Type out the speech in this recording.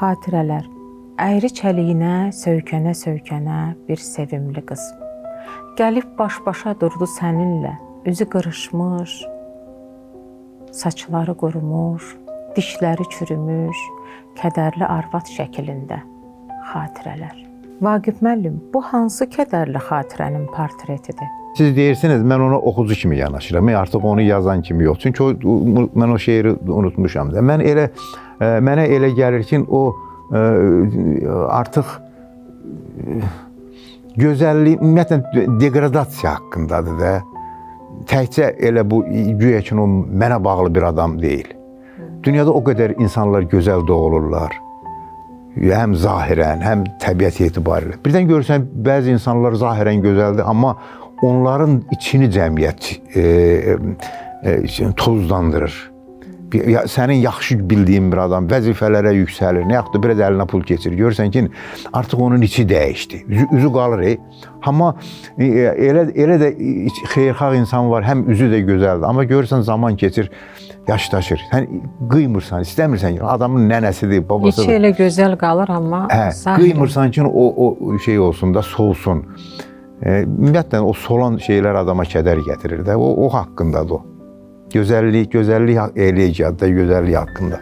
Xatirələr, əyri çəliyinə, söykənə-söykənə bir sevimli qız. Gəlib baş-başa durdu səninlə, üzü qırışmış, saçları qurumuş, dişləri çürümüş, kədərli arvad şəklində xatirələr. Vaqif müəllim, bu hansı kədərli xatirənin portretidir? Siz deyirsiniz, mən ona oxucu kimi yanaşıram. Artıq onu yazan kimi yox. Çünki mən o şeiri unutmuşam. Mənə elə gəlir ki, o artıq gözəllik, ümumiyyətlə degradasiya haqqındadır da. Təkcə elə bu güya ki, o mənə bağlı bir adam deyil. Dünyada o qədər insanlar gözəl doğulurlar. Həm zahirən, həm təbiət etibarilə. Birdən görürsən, bəzi insanlar zahirən gözəldir, amma onların içini cəmiyyət tozlandırır. Sənin yaxşı bildiyin bir adam vəzifələrə yüksəlir, nə yaxud da biraz əlinə pul keçir. Görürsən ki, artıq onun içi dəyişdi. Üzü qalır. Amma elə də xeyirxah insan var, həm üzü də gözəldir. Amma görürsən, zaman keçir, yaşdaşır. Sən qıymırsan, istəmirsən ki, adamın nənəsidir, babasıdır. İçi elə gözəl qalır, amma qıymırsan ki, o şey olsun da, solsun. Ümumiyyətlə, o solan şeylər adama kədər gətirir də. O haqqındadır o. Gözəllik eləyəcək da, gözəllik haqqında.